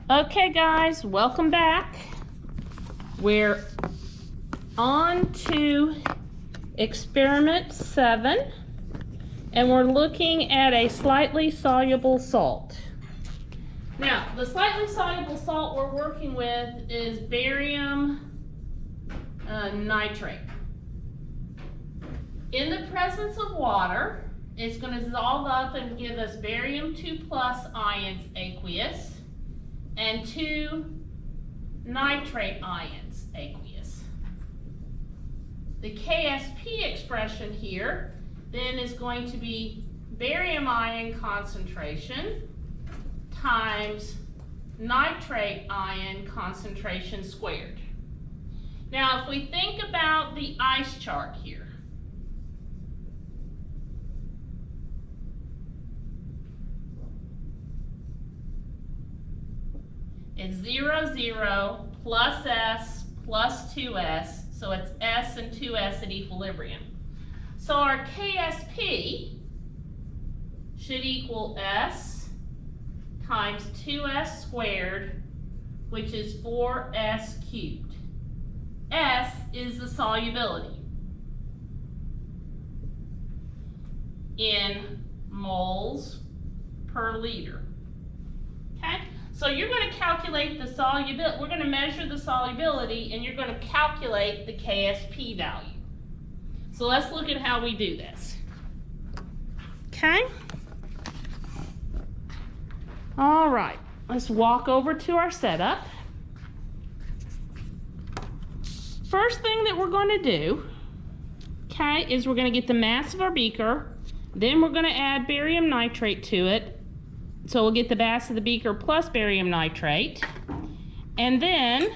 Okay guys, welcome back. We're on to experiment 7 and we're looking at a slightly soluble salt. Now, the slightly soluble salt we're working with is barium nitrate. In the presence of water, it's going to dissolve up and give us barium 2+ ions aqueous and 2 nitrate ions aqueous. The KSP expression here then is going to be barium ion concentration times nitrate ion concentration squared. Now, if we think about the ice chart here, it's 0, 0, plus S, plus 2S, so it's S and 2S at equilibrium. So our KSP should equal S times 2S squared, which is 4S cubed. S is the solubility in moles per liter. Okay? So you're going to calculate the solubility, we're going to measure the solubility, and you're going to calculate the KSP value. So let's look at how we do this. Okay? All right, let's walk over to our setup. First thing that we're going to do, okay, is we're going to get the mass of our beaker, then we're going to add barium nitrate to it. So we'll get the mass of the beaker plus barium nitrate. And then,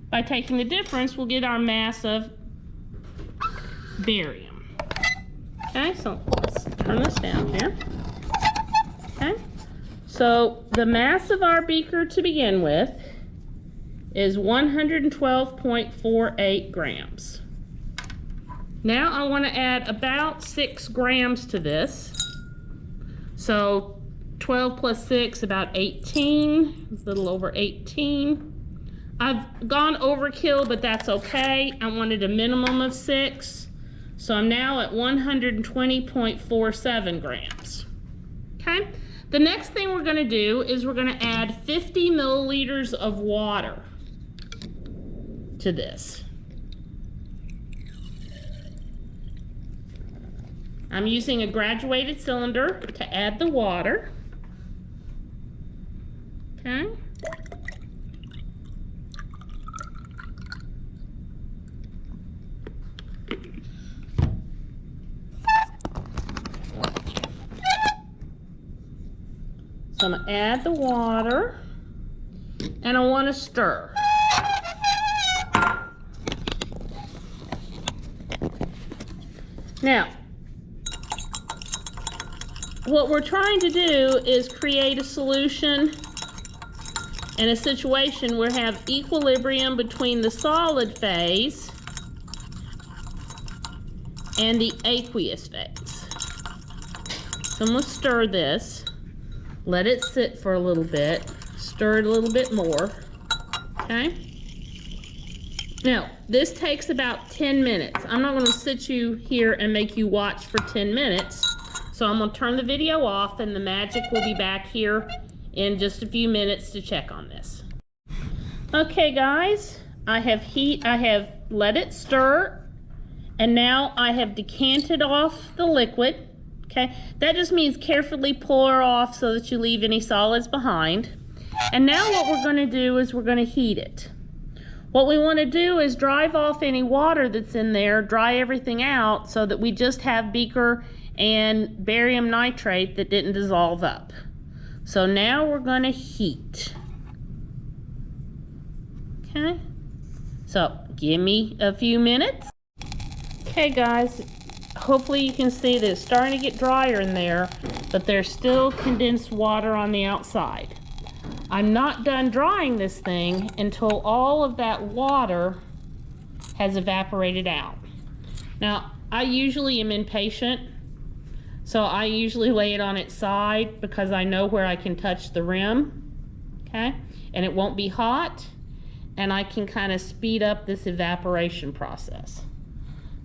by taking the difference, we'll get our mass of barium. Okay, so let's turn this down here. Okay, so the mass of our beaker to begin with is 112.48 grams. Now I want to add about 6 grams to this. So 12 plus 6, about 18, a little over 18. I've gone overkill, but that's okay. I wanted a minimum of 6. So I'm now at 120.47 grams. Okay? The next thing we're going to do is we're going to add 50 milliliters of water to this. I'm using a graduated cylinder to add the water. Okay. So I'm going to add the water and I want to stir. Now, what we're trying to do is create a solution in a situation where we have equilibrium between the solid phase and the aqueous phase. So I'm going to stir this, let it sit for a little bit, stir it a little bit more, okay? Now, this takes about 10 minutes. I'm not going to sit you here and make you watch for 10 minutes. So I'm going to turn the video off and the magic will be back here in just a few minutes to check on this. Okay guys, I have let it stir and now I have decanted off the liquid. Okay, that just means carefully pour off so that you leave any solids behind. And now what we're going to do is we're going to heat it. What we want to do is drive off any water that's in there, dry everything out so that we just have beaker and barium nitrate that didn't dissolve up. So now we're going to heat. Okay, so give me a few minutes. Okay guys, hopefully you can see that it's starting to get drier in there, but there's still condensed water on the outside. I'm not done drying this thing until all of that water has evaporated out. Now, I usually am impatient, so I usually lay it on its side because I know where I can touch the rim. okay? And it won't be hot, and I can kind of speed up this evaporation process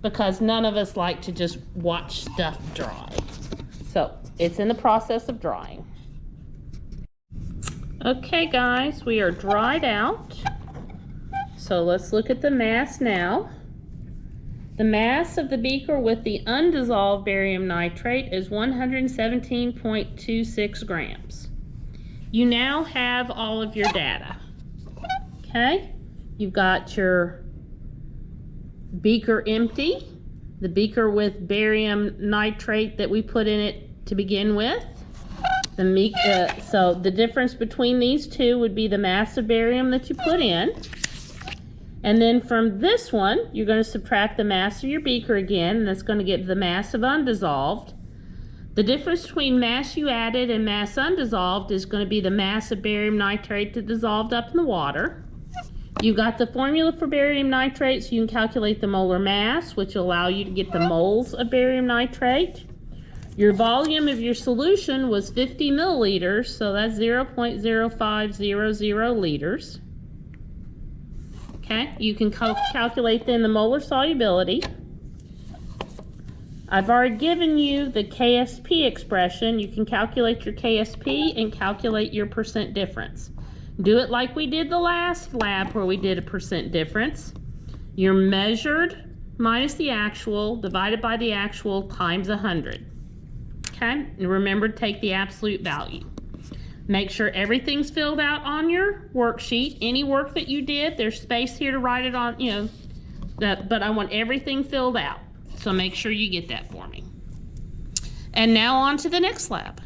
because none of us like to just watch stuff dry. So it's in the process of drying. Okay guys, we are dried out. So let's look at the mass now. The mass of the beaker with the undissolved barium nitrate is 117.26 grams. You now have all of your data. Okay? You've got your beaker empty, the beaker with barium nitrate that we put in it to begin with. So the difference between these two would be the mass of barium that you put in. And then from this one, you're going to subtract the mass of your beaker again, and that's going to give the mass of undissolved. The difference between mass you added and mass undissolved is going to be the mass of barium nitrate that dissolved up in the water. You've got the formula for barium nitrate, so you can calculate the molar mass, which will allow you to get the moles of barium nitrate. Your volume of your solution was 50 milliliters, so that's 0.0500 liters. Okay, you can calculate then the molar solubility. I've already given you the KSP expression. You can calculate your KSP and calculate your percent difference. Do it like we did the last lab where we did a percent difference. Your measured minus the actual divided by the actual times 100. Okay, and remember to take the absolute value. Make sure everything's filled out on your worksheet. Any work that you did, there's space here to write it on, but I want everything filled out. So make sure you get that for me. And now on to the next lab.